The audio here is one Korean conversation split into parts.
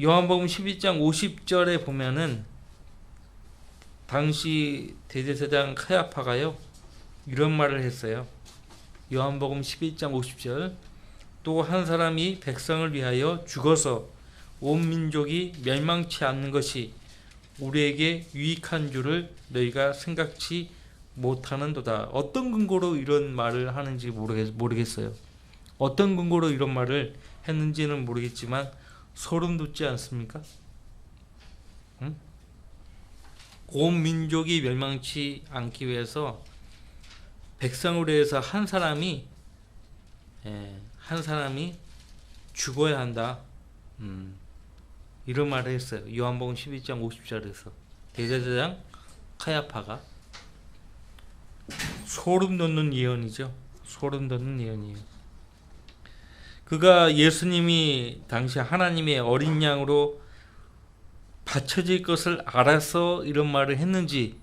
요한복음 12장 50절에 보면은 당시 대제사장 카야파가요 이런 말을 했어요. 요한복음 12장 50절, 또 한 사람이 백성을 위하여 죽어서 온 민족이 멸망치 않는 것이 우리에게 유익한 줄을 너희가 생각지 못하는도다. 어떤 근거로 이런 말을 하는지 모르겠어요. 어떤 근거로 이런 말을 했는지는 모르겠지만 소름 돋지 않습니까? 응? 온 민족이 멸망치 않기 위해서 백성을 위해서 한 사람이 죽어야 한다. 이런 말을 했어요. 요한복음 12장 50절에서 대제사장 카야파가. 소름 돋는 예언이죠. 소름 돋는 예언이에요. 그가 예수님이 당시 하나님의 어린 양으로 바쳐질 것을 알아서 이런 말을 했는지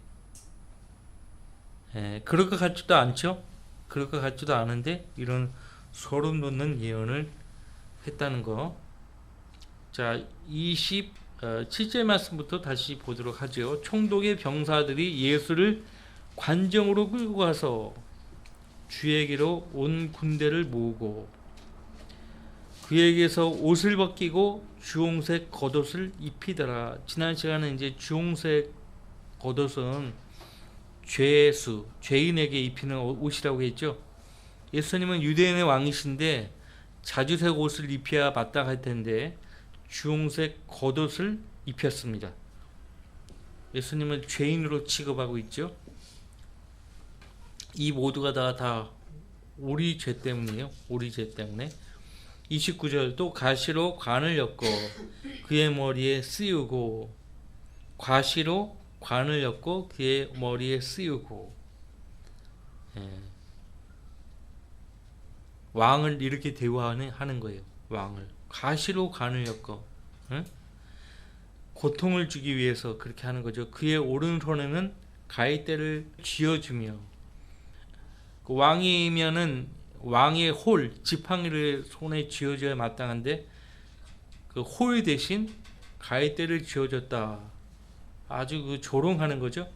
그럴 것 같지도 않죠. 그럴 것 같지도 않은데 이런 소름 돋는 예언을 했다는 거. 자, 27절 말씀부터 다시 보도록 하죠. 총독의 병사들이 예수를 관정으로 끌고 가서 주에게로 온 군대를 모으고 그에게서 옷을 벗기고 주홍색 겉옷을 입히더라. 지난 시간에 이제 주홍색 겉옷은 죄수, 죄인에게 입히는 옷이라고 했죠. 예수님은 유대인의 왕이신데 자주색 옷을 입혀야 마땅할 텐데 주홍색 겉옷을 입혔습니다. 예수님은 죄인으로 취급하고 있죠. 이 모두가 다 우리 죄 때문이에요. 우리 죄 때문에. 29절, 또 가시로 관을 엮고 그의 머리에 씌우고, 과시로 관을 엮고 그의 머리에 씌우고. 왕을 이렇게 대우하는 거예요. 왕을 가시로 관을 엮어, 고통을 주기 위해서 그렇게 하는 거죠. 그의 오른손에는 가이대를 쥐어주며, 그 왕이면은 왕의 홀, 지팡이를 손에 쥐어줘야 마땅한데 그 홀 대신 가이대를 쥐어줬다. 아주 그 조롱하는 거죠.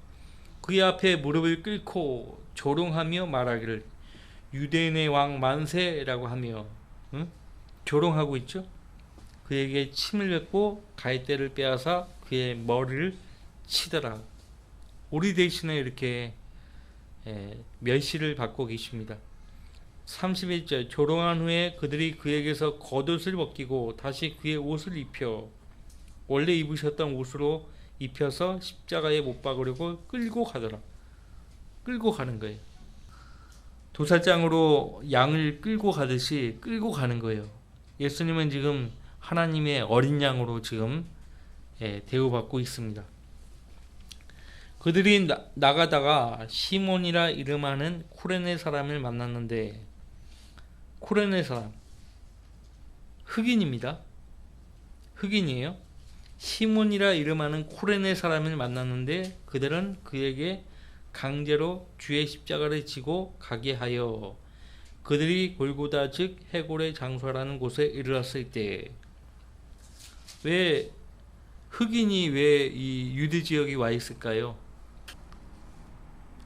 그의 앞에 무릎을 꿇고 조롱하며 말하기를 유대인의 왕 만세라고 하며 조롱하고 있죠. 그에게 침을 뱉고 가이대를 빼앗아 그의 머리를 치더라. 우리 대신에 이렇게 멸시를 받고 계십니다. 31절, 조롱한 후에 그들이 그에게서 겉옷을 벗기고 다시 그의 옷을 입혀 원래 입으셨던 옷으로 입혀서 십자가에 못 박으려고 끌고 가더라. 끌고 가는 거예요. 도살장으로 양을 끌고 가듯이 끌고 가는 거예요. 예수님은 지금 하나님의 어린 양으로 지금 대우받고 있습니다. 그들이 나가다가 시몬이라 이름하는 쿠레네 사람을 만났는데, 쿠레네 사람 흑인입니다. 흑인이에요. 시몬이라 이름하는 쿠레네 사람을 만났는데 그들은 그에게 강제로 주의 십자가를 지고 가게 하여 그들이 골고다 즉 해골의 장소라는 곳에 이르렀을 때, 왜 흑인이 왜 이 유대 지역에 와 있을까요?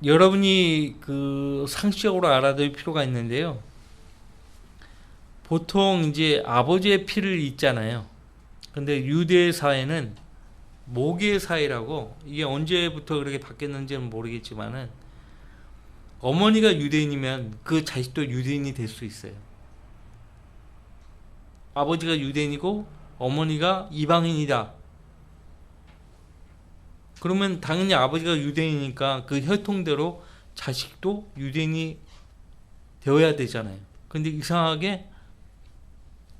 여러분이 그 상식적으로 알아둘 필요가 있는데요. 보통 이제 아버지의 피를 잇잖아요. 근데 유대 사회는 모계 사회라고, 이게 언제부터 그렇게 바뀌었는지는 모르겠지만은 어머니가 유대인이면 그 자식도 유대인이 될 수 있어요. 아버지가 유대인이고 어머니가 이방인이다. 그러면 당연히 아버지가 유대인이니까 그 혈통대로 자식도 유대인이 되어야 되잖아요. 근데 이상하게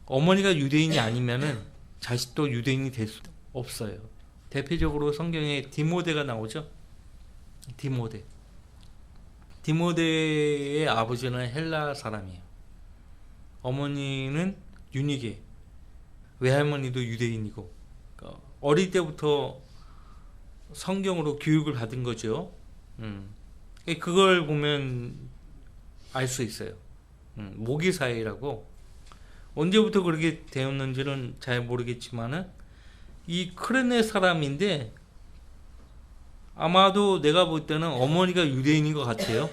어머니가 유대인이 아니면은 자식도 유대인이 될 수 없어요. 대표적으로 성경에 디모데가 나오죠. 디모데의 아버지는 헬라 사람이에요. 어머니는 유니게, 외할머니도 유대인이고, 어릴 때부터 성경으로 교육을 받은 거죠. 그걸 보면 알 수 있어요. 모기사회라고. 언제부터 그렇게 되었는지는 잘 모르겠지만은 이 크레네 사람인데 아마도 내가 볼 때는 어머니가 유대인인 것 같아요.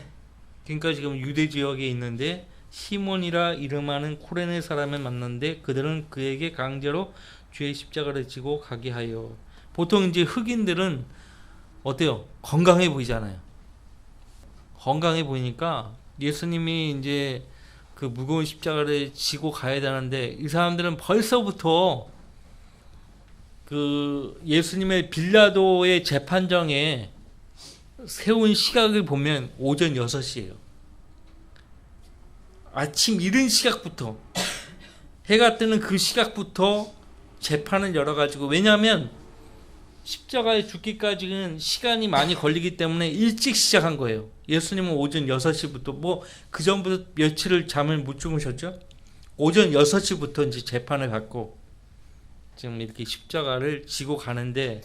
그러니까 지금 유대 지역에 있는데 시몬이라 이름하는 쿠레네 사람을 만났는데 그들은 그에게 강제로 주의 십자가를 지고 가게 하여. 보통 이제 흑인들은 어때요? 건강해 보이잖아요. 건강해 보이니까 예수님이 이제 그 무거운 십자가를 지고 가야 되는데 이 사람들은 벌써부터 그 예수님의 빌라도의 재판정에 세운 시각을 보면 오전 6시예요. 아침 이른 시각부터 해가 뜨는 그 시각부터 재판을 열어가지고, 왜냐하면 십자가에 죽기까지는 시간이 많이 걸리기 때문에 일찍 시작한 거예요. 예수님은 오전 6시부터 뭐 그 전부터 며칠을 잠을 못 주무셨죠. 오전 6시부터 이제 재판을 받고 지금 이렇게 십자가를 지고 가는데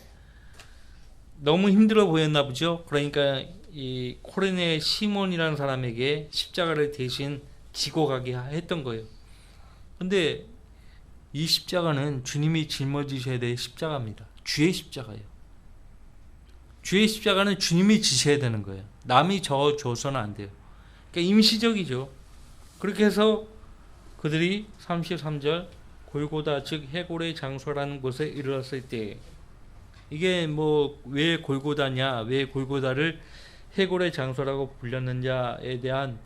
너무 힘들어 보였나 보죠. 그러니까 이 코레네 시몬이라는 사람에게 십자가를 대신 지고 가게 했던 거예요. 근데 이 십자가는 주님이 짊어지셔야 될 십자가입니다. 주의 십자가예요. 주의 십자가는 주님이 지셔야 되는 거예요. 남이 줘서는 안 돼요. 그러니까 임시적이죠. 그렇게 해서 그들이 33절 골고다 즉 해골의 장소라는 곳에 이르렀을 때, 이게 뭐 왜 골고다냐, 왜 골고다를 해골의 장소라고 불렸느냐에 대한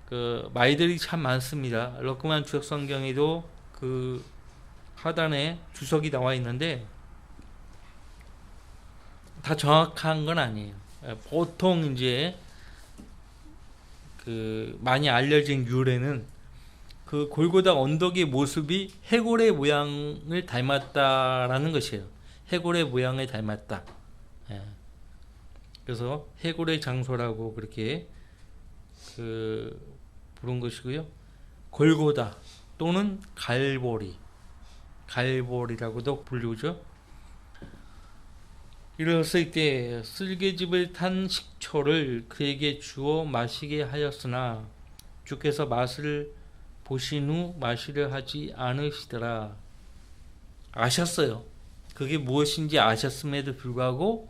그 말들이 참 많습니다. 러크만 주석 성경에도 그 하단에 주석이 나와 있는데 다 정확한 건 아니에요. 보통 이제 그 많이 알려진 유래는 그 골고다 언덕의 모습이 해골의 모양을 닮았다라는 것이에요. 해골의 모양을 닮았다. 그래서 해골의 장소라고 그렇게 그 부른 것이고요. 골고다 또는 갈보리라고도 불리죠. 이랬을 때 쓸개즙을 탄 식초를 그에게 주어 마시게 하였으나 주께서 맛을 보신 후 마시려 하지 않으시더라. 아셨어요. 그게 무엇인지 아셨음에도 불구하고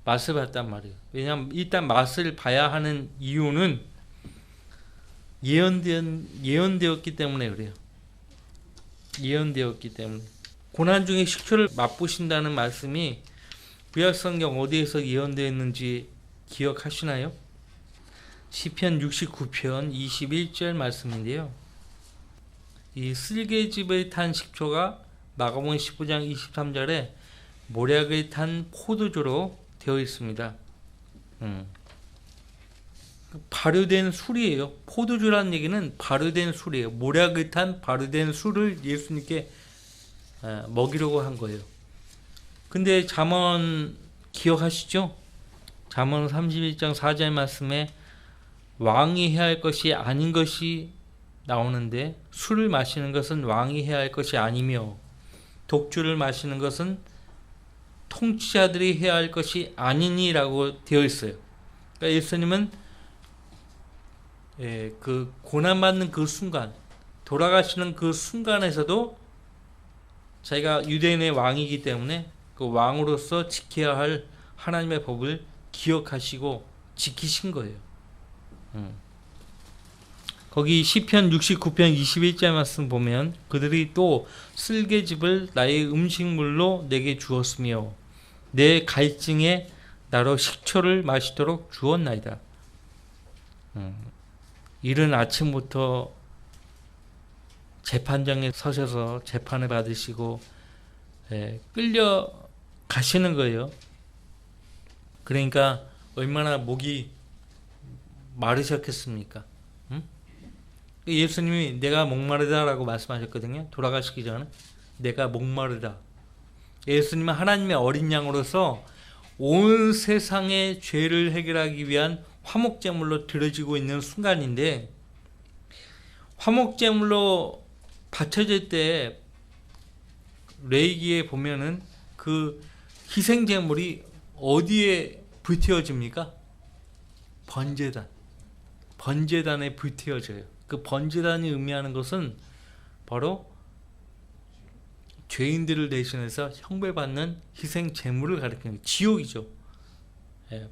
맛을 봤단 말이에요. 왜냐하면 일단 맛을 봐야 하는 이유는 예언되었기 때문에 그래요. 예언되었기 때문에. 고난 중에 식초를 맛보신다는 말씀이 구약성경 어디에서 예언되었는지 기억하시나요? 시편 69편 21절 말씀인데요. 이 쓸개즙을 탄 식초가 마가복음 15장 23절에 모략을 탄 포도주로 되어 있습니다. 발효된 술이에요. 포도주라는 얘기는 발효된 술이에요. 모략을 탄 발효된 술을 예수님께 먹이려고 한 거예요. 근데 잠언 기억하시죠? 잠언 31장 4절 말씀에 왕이 해야 할 것이 아닌 것이 나오는데, 술을 마시는 것은 왕이 해야 할 것이 아니며 독주를 마시는 것은 통치자들이 해야 할 것이 아니니라고 되어 있어요. 그러니까 예수님은 그 고난받는 그 순간, 돌아가시는 그 순간에서도 자기가 유대인의 왕이기 때문에 그 왕으로서 지켜야 할 하나님의 법을 기억하시고 지키신 거예요. 거기 시편 69편 21절 말씀 보면 그들이 또 쓸개즙을 나의 음식물로 내게 주었으며 내 갈증에 나로 식초를 마시도록 주었나이다. 이른 아침부터 재판장에 서셔서 재판을 받으시고 끌려 가시는 거예요. 그러니까 얼마나 목이 마르셨겠습니까? 예수님이 내가 목마르다라고 말씀하셨거든요. 돌아가시기 전에 내가 목마르다. 예수님은 하나님의 어린 양으로서 온 세상의 죄를 해결하기 위한 화목제물로 드려지고 있는 순간인데, 화목제물로 바쳐질 때 레위기에 보면은 그 희생제물이 어디에 불태워집니까? 번제단에 불태워져요. 그 번제단이 의미하는 것은 바로 죄인들을 대신해서 형벌받는 희생 제물을 가리키는 지옥이죠. 예,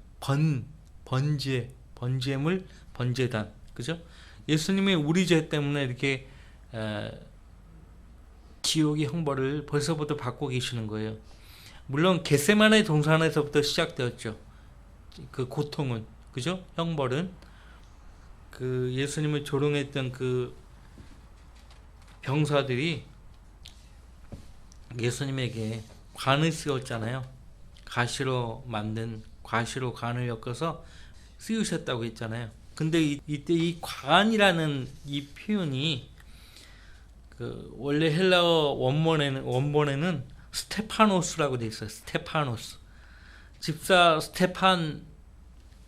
번제물, 번제단, 그죠? 예수님이 우리 죄 때문에 이렇게 지옥의 형벌을 벌써부터 받고 계시는 거예요. 물론 겟세마네 동산에서부터 시작되었죠. 그 고통은, 그죠? 형벌은 그 예수님을 조롱했던 그 병사들이 예수님에게 관을 씌웠잖아요. 가시로 만든 과시로 관을 엮어서 씌우셨다고 했잖아요. 근데 이때 이 관이라는 이 표현이 그 원래 헬라어 원본에는 스테파노스라고 돼 있어요. 스테파노스. 집사 스테판,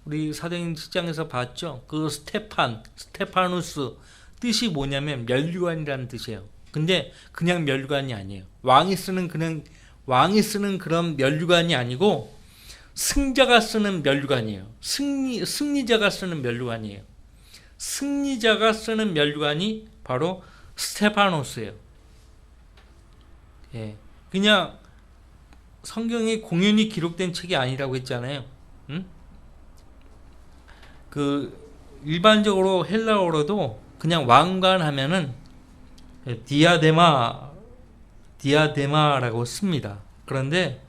우리 사도행 7장에서 봤죠. 그 스테파누스 뜻이 뭐냐면 면류관이라는 뜻이에요. 근데 그냥 면류관이 아니에요. 왕이 쓰는 그런 면류관이 아니고 승자가 쓰는 면류관이에요. 승리자가 쓰는 면류관이에요. 승리자가 쓰는 면류관이 바로 스테파노스예요. 예, 그냥 성경에 공연히 기록된 책이 아니라고 했잖아요. 응? 그 일반적으로 헬라어로도 그냥 왕관 하면은 디아데마라고 씁니다. 그런데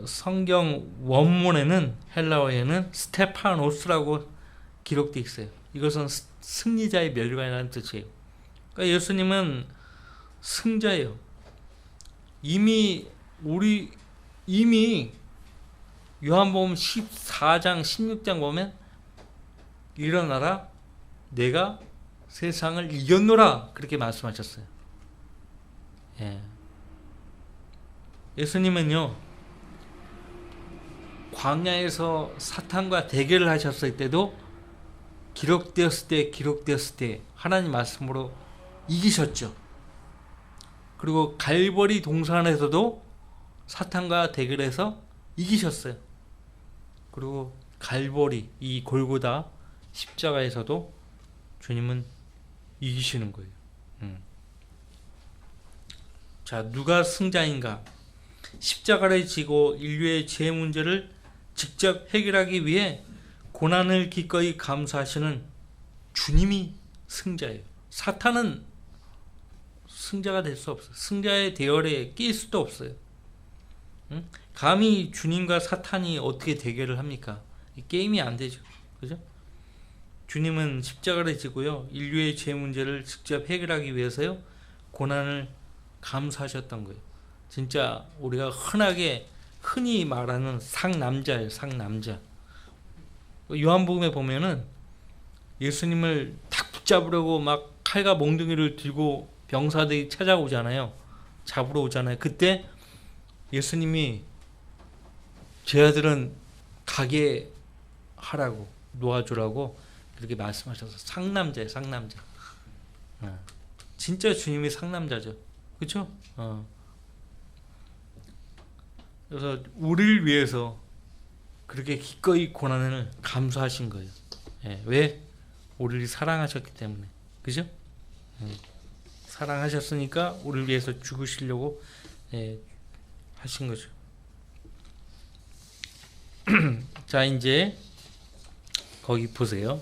성경 원문에는 헬라어에는 스테파노스라고 기록되어 있어요. 이것은 승리자의 면류관이라는 뜻이에요. 그러니까 예수님은 승자예요. 이미 요한복음 14장 16장 보면 일어나라 내가 세상을 이겼노라 그렇게 말씀하셨어요. 예. 예수님은요 광야에서 사탄과 대결을 하셨을 때도 기록되었을 때 하나님 말씀으로 이기셨죠. 그리고 갈보리 동산에서도 사탄과 대결해서 이기셨어요. 그리고 갈보리 이 골고다 십자가에서도 주님은 이기시는 거예요. 자, 누가 승자인가? 십자가를 지고 인류의 죄 문제를 직접 해결하기 위해 고난을 기꺼이 감수하시는 주님이 승자예요. 사탄은 승자가 될 수 없어요. 승자의 대열에 낄 수도 없어요. 감히 주님과 사탄이 어떻게 대결을 합니까? 이 게임이 안 되죠. 그죠? 주님은 십자가를 지고요. 인류의 죄 문제를 직접 해결하기 위해서요. 고난을 감수하셨던 거예요. 진짜 우리가 흔히 말하는 상남자예요. 상남자. 요한복음에 보면은 예수님을 탁 붙잡으려고 막 칼과 몽둥이를 들고 병사들이 찾아오잖아요. 잡으러 오잖아요. 그때 예수님이 제 아들은 가게 하라고 놓아주라고 그렇게 말씀하셔서 상남자예요. 상남자. 진짜 주님이 상남자죠. 그렇죠? 그래서 우리를 위해서 그렇게 기꺼이 고난을 감수하신 거예요. 예, 왜? 우리를 사랑하셨기 때문에. 그죠? 사랑하셨으니까 우리를 위해서 죽으시려고 하신 거죠. 자, 이제 거기 보세요.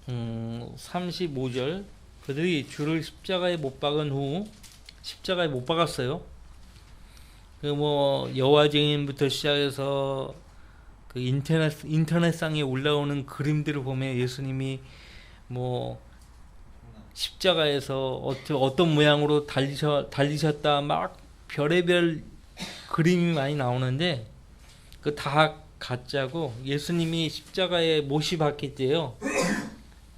35절 그들이 주를 십자가에 못 박은 후 십자가에 못 박았어요. 그 뭐 여호와 증인부터 시작해서 그 인터넷상에 올라오는 그림들을 보면 예수님이 뭐 십자가에서 어떤 모양으로 달리셨다 막 별의별 그림이 많이 나오는데 그 다 가짜고 예수님이 십자가에 못이 박혔대요.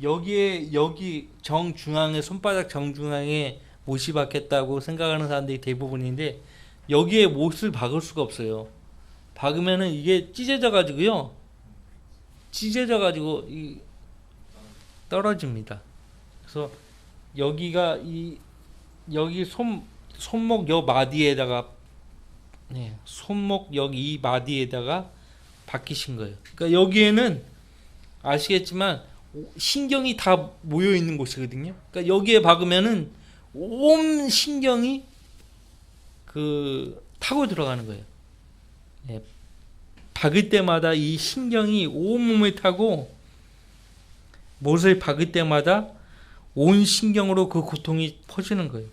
여기 정중앙에 손바닥 정중앙에 못이 박혔다고 생각하는 사람들이 대부분인데 여기에 못을 박을 수가 없어요. 박으면은 이게 찢어져 가지고 떨어집니다. 그래서 여기가 여기 손목 여 마디에다가 손목 여기 이 마디에다가 박히신 거예요. 그러니까 여기에는 아시겠지만 신경이 다 모여 있는 곳이거든요. 그러니까 여기에 박으면은 온 신경이 그 타고 들어가는 거예요. 예, 박을 때마다 이 신경이 온 몸에 타고 못을 박을 때마다 온 신경으로 그 고통이 퍼지는 거예요.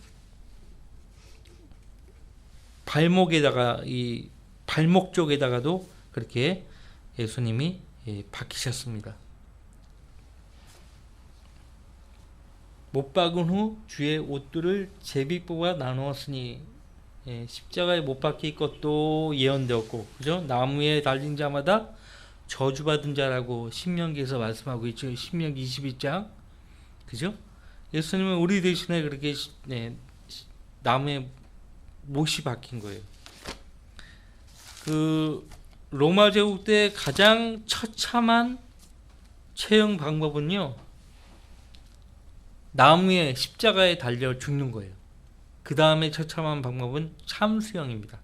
발목에다가 이 발목 쪽에다가도 그렇게 예수님이 박히셨습니다. 못 박은 후 주의 옷들을 제비 뽑아 나누었으니 십자가에 못 박힐 것도 예언되었고, 그죠? 나무에 달린 자마다 저주받은 자라고 신명기에서 말씀하고 있죠. 신명기 22장, 그죠? 예수님은 우리 대신에 그렇게 나무에 못이 박힌 거예요. 그 로마 제국 때 가장 처참한 처형 방법은요, 나무에 십자가에 달려 죽는 거예요. 그 다음에 처참한 방법은 참수형입니다.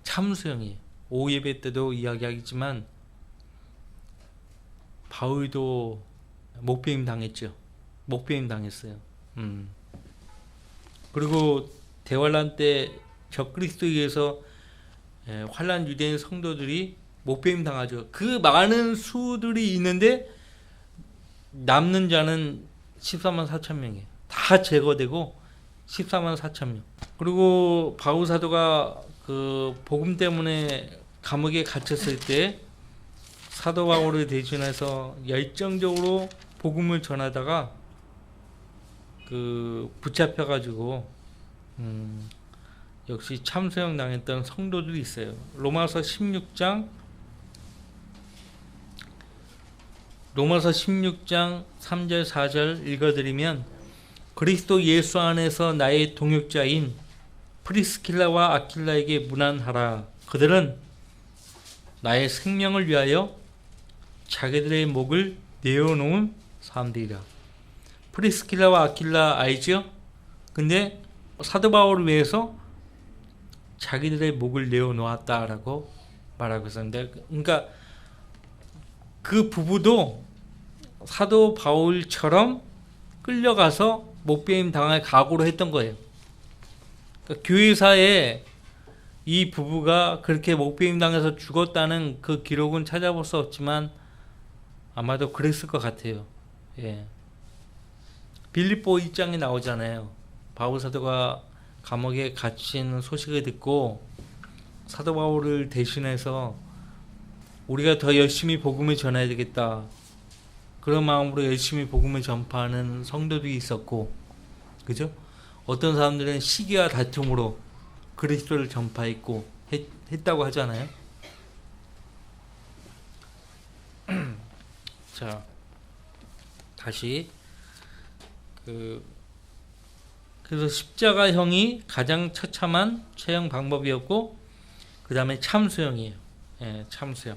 참수형이에요. 오예배 때도 이야기하겠지만 바울도 목배임 당했죠. 목배임 당했어요. 그리고 대환란 때 적그리스도에 의해서 환란 유대인 성도들이 목배임 당하죠. 그 많은 수들이 있는데 남는 자는 14만 4천 명이에요. 다 제거되고 14만 4천 명. 그리고 바울 사도가 그 복음 때문에 감옥에 갇혔을 때 사도 바울을 대신해서 열정적으로 복음을 전하다가 그 붙잡혀 가지고 역시 참수형 당했던 성도들이 있어요. 로마서 16장 3절 4절 읽어드리면, 그리스도 예수 안에서 나의 동역자인 프리스킬라와 아킬라에게 문안하라. 그들은 나의 생명을 위하여 자기들의 목을 내어놓은 사람들이라. 프리스킬라와 아킬라 알죠? 근데 사도 바울을 위해서 자기들의 목을 내어놓았다라고 말하고 있었는데, 그러니까 그 부부도 사도 바울처럼 끌려가서 목배임 당할 각오로 했던 거예요. 그러니까 교회사에 이 부부가 그렇게 목배임 당해서 죽었다는 그 기록은 찾아볼 수 없지만 아마도 그랬을 것 같아요. 예. 빌립보 1장에 나오잖아요. 바울 사도가 감옥에 갇힌 소식을 듣고 사도 바울을 대신해서 우리가 더 열심히 복음을 전해야 되겠다, 그런 마음으로 열심히 복음을 전파하는 성도들이 있었고, 그죠? 어떤 사람들은 시기와 다툼으로 그리스도를 전파했고 했다고 하잖아요. 자, 다시 그래서 십자가형이 가장 처참한 처형 방법이었고, 그 다음에 참수형이에요. 참수형.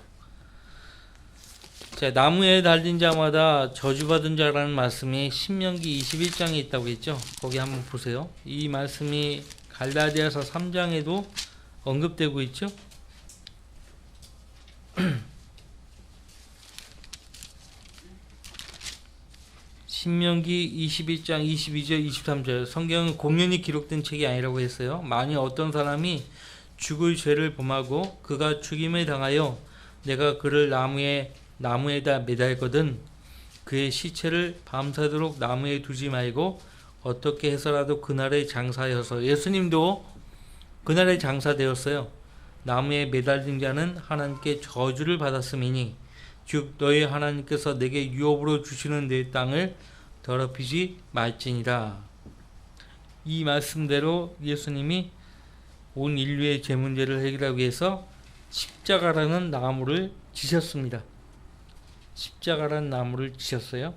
자, 나무에 달린 자마다 저주받은 자라는 말씀이 신명기 21장에 있다고 했죠. 거기 한번 보세요. 이 말씀이 갈라디아서 3장에도 언급되고 있죠. 신명기 21장 22절 23절. 성경은 공연히 기록된 책이 아니라고 했어요. 만일 어떤 사람이 죽을 죄를 범하고 그가 죽임을 당하여 내가 그를 나무에다 매달거든 그의 시체를 밤새도록 나무에 두지 말고 어떻게 해서라도 그날에 장사여서. 예수님도 그날에 장사되었어요. 나무에 매달린 자는 하나님께 저주를 받았음이니 즉 너희 하나님께서 내게 유업으로 주시는 내 땅을 더럽히지 말지니라. 이 말씀대로 예수님이 온 인류의 죄 문제를 해결하기 위해서 십자가라는 나무를 지셨습니다. 십자가라는 나무를 지셨어요.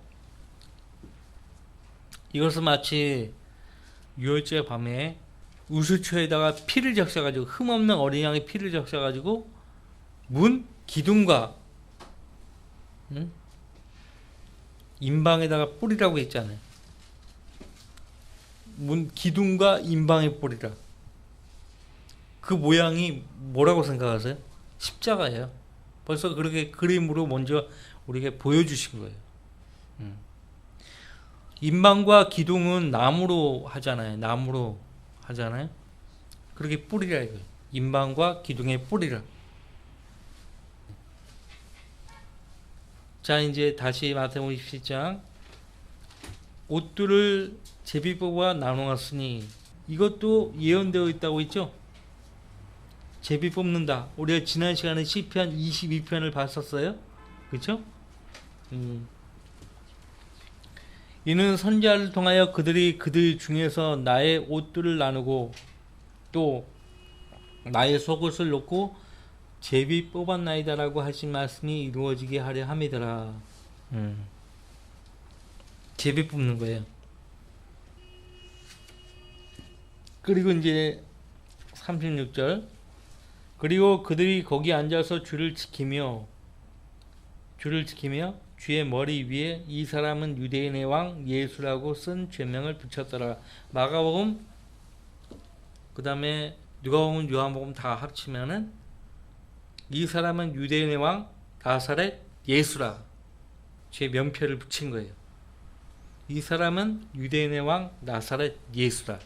이것은 마치 유월절 밤에 우수초에다가 피를 적셔가지고, 흠없는 어린 양의 피를 적셔가지고 문 기둥과 인방에다가 뿌리라고 했잖아요. 문 기둥과 인방에 뿌리라. 그 모양이 뭐라고 생각하세요? 십자가예요. 벌써 그렇게 그림으로 먼저 우리에게 보여주신 거예요. 인방과 기둥은 나무로 하잖아요. 나무로 하잖아요. 그렇게 뿌리라 이거예요. 인방과 기둥의 뿌리라. 자, 이제 다시 마태복음 27장. 옷들을 제비뽑아 나누었으니 이것도 예언되어 있다고 했죠. 제비 뽑는다. 우리가 지난 시간에 시편 22편을 봤었어요. 그렇죠? 이는 선지자를 통하여 그들이 그들 중에서 나의 옷들을 나누고 또 나의 속옷을 놓고 제비 뽑았나이다라고 하신 말씀이 이루어지게 하려 함이더라. 제비 뽑는 거예요. 그리고 이제 36절. 그리고 그들이 거기 앉아서 줄을 지키며 주의 머리 위에 이 사람은 유대인의 왕 예수라고 쓴 죄명을 붙였더라. 마가복음 그 다음에 누가복음 요한복음 다 합치면은 이 사람은 유대인의 왕 나사렛 예수라 죄 명패를 붙인 거예요. 이 사람은 유대인의 왕 나사렛 예수라.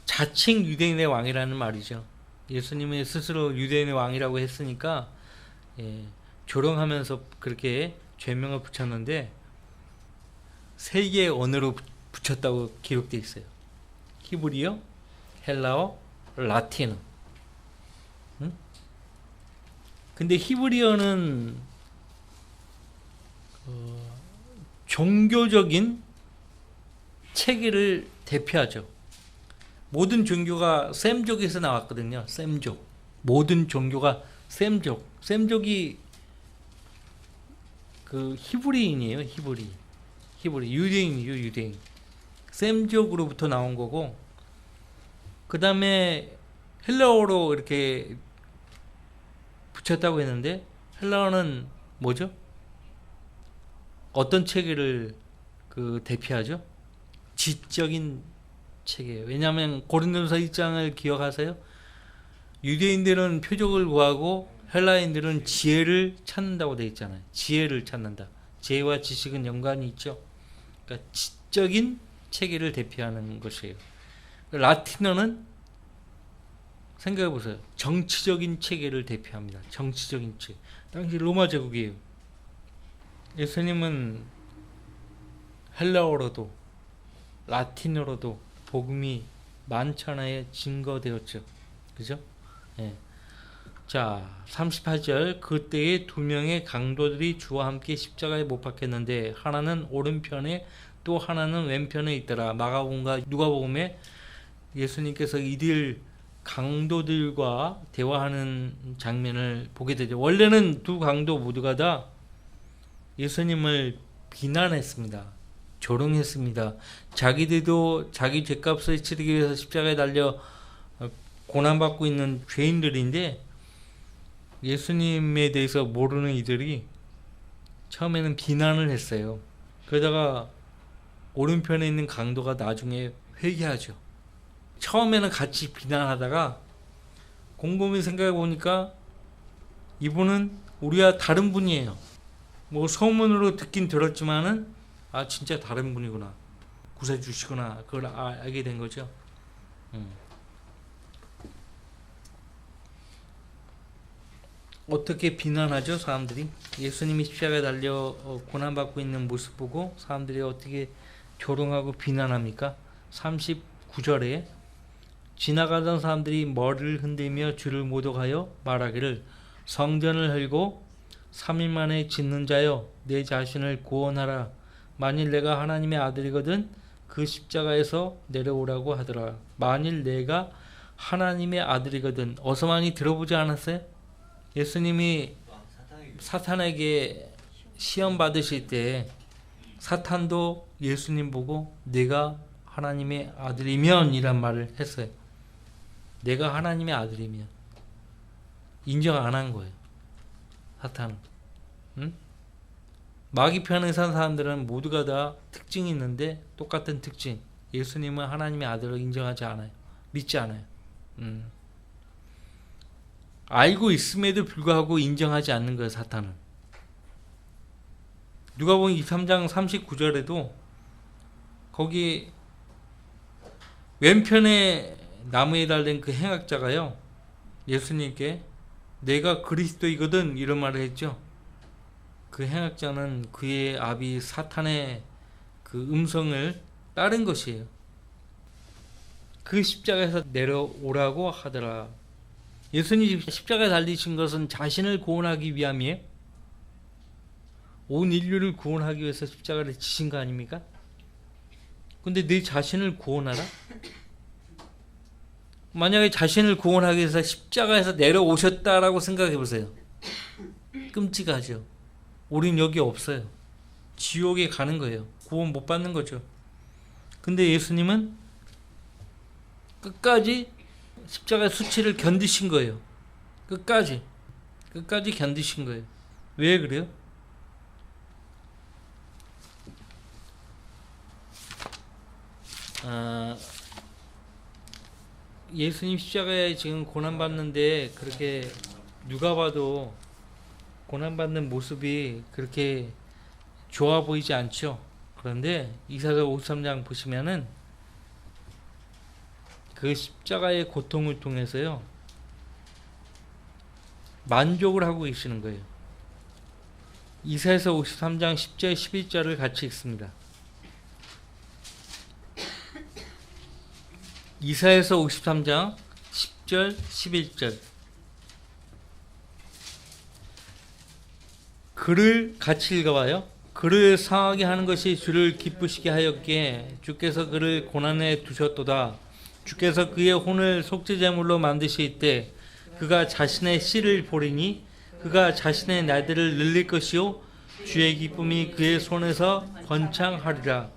자칭 유대인의 왕이라는 말이죠. 예수님이 스스로 유대인의 왕이라고 했으니까 조롱하면서 그렇게 죄명을 붙였는데 세 개의 언어로 붙였다고 기록되어 있어요. 히브리어, 헬라어, 라틴어. 근데 히브리어는 종교적인 체계를 대표하죠. 모든 종교가 셈족에서 나왔거든요. 셈족. 모든 종교가 셈족. 셈족이 그 히브리인이에요. 히브리. 유대인이죠. 유대인. 셈족으로부터 나온 거고 그 다음에 헬라어로 이렇게 붙였다고 했는데 헬라어는 뭐죠? 어떤 체계를 그 대표하죠? 지적인 체계예요. 왜냐하면 고린도서 1장을 기억하세요? 유대인들은 표적을 구하고 헬라인들은 지혜를 찾는다고 되어 있잖아요. 지혜를 찾는다. 지혜와 지식은 연관이 있죠. 그러니까 지적인 체계를 대표하는 것이에요. 라틴어는 생각해 보세요. 정치적인 체계를 대표합니다. 정치적인 체계. 당시 로마 제국이에요. 예수님은 헬라어로도 라틴어로도 복음이 만천하에 증거되었죠. 그죠? 예. 자, 38절. 그때에 두 명의 강도들이 주와 함께 십자가에 못 박혔는데 하나는 오른편에 또 하나는 왼편에 있더라. 마가복음과 누가복음에 예수님께서 이들 강도들과 대화하는 장면을 보게 되죠. 원래는 두 강도 모두가 다 예수님을 비난했습니다. 조롱했습니다. 자기들도 자기 죄값을 치르기 위해서 십자가에 달려 고난받고 있는 죄인들인데 예수님에 대해서 모르는 이들이 처음에는 비난을 했어요. 그러다가 오른편에 있는 강도가 나중에 회개하죠. 처음에는 같이 비난하다가 곰곰이 생각해 보니까 이분은 우리와 다른 분이에요. 뭐 소문으로 듣긴 들었지만은 아 진짜 다른 분이구나. 구세주시구나. 그걸 알게 된 거죠. 어떻게 비난하죠 사람들이? 예수님이 십자가에 달려 고난받고 있는 모습 보고 사람들이 어떻게 조롱하고 비난합니까? 39절에 지나가던 사람들이 머리를 흔들며 주를 모독하여 말하기를 성전을 헐고 3일 만에 짓는 자여 내 자신을 구원하라. 만일 내가 하나님의 아들이거든 그 십자가에서 내려오라고 하더라. 만일 내가 하나님의 아들이거든. 어서 많이 들어보지 않았어요? 예수님이 사탄에게 시험 받으실 때 사탄도 예수님 보고 내가 하나님의 아들이면 이란 말을 했어요. 내가 하나님의 아들이면 인정 안 한 거예요. 사탄은. 응? 마귀 편에 산 사람들은 모두가 다 특징이 있는데 똑같은 특징. 예수님은 하나님의 아들을 인정하지 않아요. 믿지 않아요. 알고 있음에도 불구하고 인정하지 않는 거예요, 사탄은. 누가복음 23장 39절에도 거기 왼편에 나무에 달린 그 행악자가요, 예수님께 내가 그리스도이거든 이런 말을 했죠. 그 행악자는 그의 아비 사탄의 그 음성을 따른 것이에요. 그 십자가에서 내려오라고 하더라. 예수님 십자가에 달리신 것은 자신을 구원하기 위함이에요. 온 인류를 구원하기 위해서 십자가를 지신 거 아닙니까? 근데 내 자신을 구원하라? 만약에 자신을 구원하기 위해서 십자가에서 내려오셨다라고 생각해 보세요. 끔찍하죠. 우린 여기 없어요. 지옥에 가는 거예요. 구원 못 받는 거죠. 근데 예수님은 끝까지 십자가의 수치를 견디신 거예요. 끝까지 견디신 거예요. 왜 그래요? 예수님 십자가에 지금 고난받는데 그렇게 누가 봐도 고난받는 모습이 그렇게 좋아 보이지 않죠. 그런데 이사야 53장 보시면은 그 십자가의 고통을 통해서요 만족을 하고 계시는 거예요. 이사야서 53장 10절 11절을 같이 읽습니다. 이사야서 53장 10절 11절. 그를 같이 읽어봐요. 그를 상하게 하는 것이 주를 기쁘시게 하였기에 주께서 그를 고난에 두셨도다. 주께서 그의 혼을 속죄제물로 만드실 때 그가 자신의 씨를 보리니 그가 자신의 날들을 늘릴 것이요 주의 기쁨이 그의 손에서 번창하리라.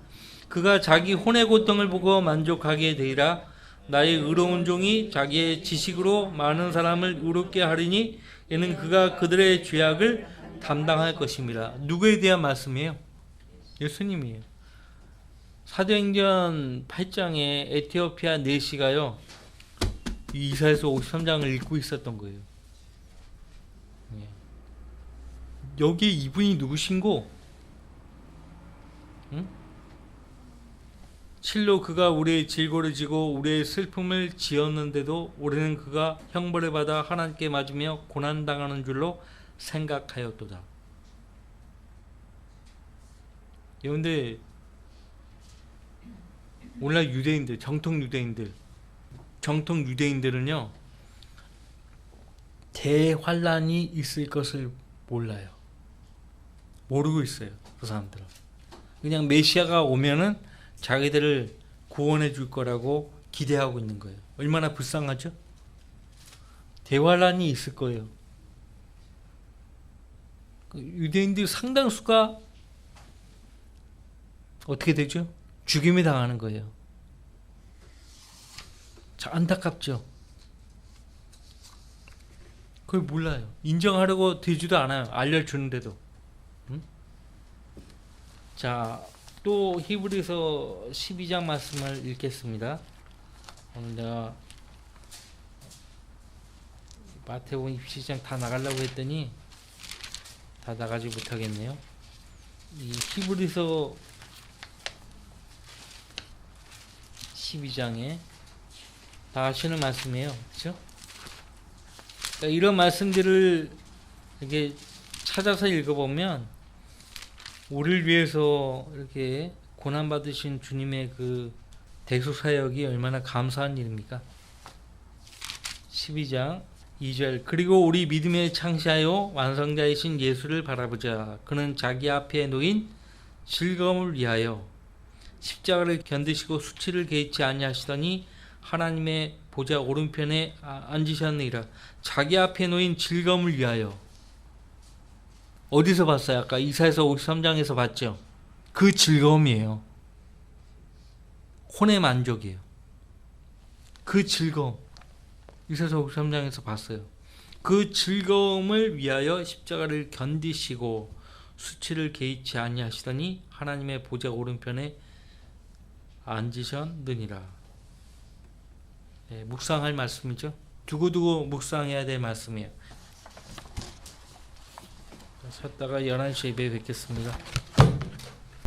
그가 자기 혼의 고통을 보고 만족하게 되리라. 나의 의로운 종이 자기의 지식으로 많은 사람을 의롭게 하리니 이는 그가 그들의 죄악을 담당할 것입니다. 누구에 대한 말씀이에요? 예수님이에요. 사도행전 8장에 에티오피아 내시가요 이사야서 53장을 읽고 있었던 거예요. 여기 이분이 누구신고? 응? 실로 그가 우리의 질고를 지고 우리의 슬픔을 지었는데도 우리는 그가 형벌을 받아 하나님께 맞으며 고난당하는 줄로 생각하였도다. 그런데 오늘날 유대인들, 정통 유대인들은요 대환란이 있을 것을 몰라요. 모르고 있어요. 그 사람들은 그냥 메시아가 오면은 자기들을 구원해 줄 거라고 기대하고 있는 거예요. 얼마나 불쌍하죠? 대환란이 있을 거예요. 유대인들 상당수가 어떻게 되죠? 죽임을 당하는 거예요. 자, 안타깝죠? 그걸 몰라요. 인정하려고 되지도 않아요. 알려주는데도. 응? 자, 또 히브리서 12장 말씀을 읽겠습니다. 오늘 내가 마태복음 27장 다 나가려고 했더니 다 나가지 못하겠네요. 이 히브리서 12장에 다 아시는 말씀이에요. 그렇죠? 그러니까 이런 말씀들을 이렇게 찾아서 읽어보면 우리를 위해서 이렇게 고난받으신 주님의 그 대속사역이 얼마나 감사한 일입니까? 12장 2절. 그리고 우리 믿음에 창시하여 완성자이신 예수를 바라보자. 그는 자기 앞에 놓인 즐거움을 위하여 십자가를 견디시고 수치를 개의치 아니하시더니 하나님의 보좌 오른편에 앉으셨느니라. 자기 앞에 놓인 즐거움을 위하여. 어디서 봤어요? 아까 이사야서 53장에서 봤죠? 그 즐거움이에요. 혼의 만족이에요. 그 즐거움. 이사야서 53장에서 봤어요. 그 즐거움을 위하여 십자가를 견디시고 수치를 개의치 아니하시더니 하나님의 보좌 오른편에 앉으셨느니라. 묵상할 말씀이죠. 두고두고 묵상해야 될 말씀이에요. 쉬었다가 11시에 뵙겠습니다.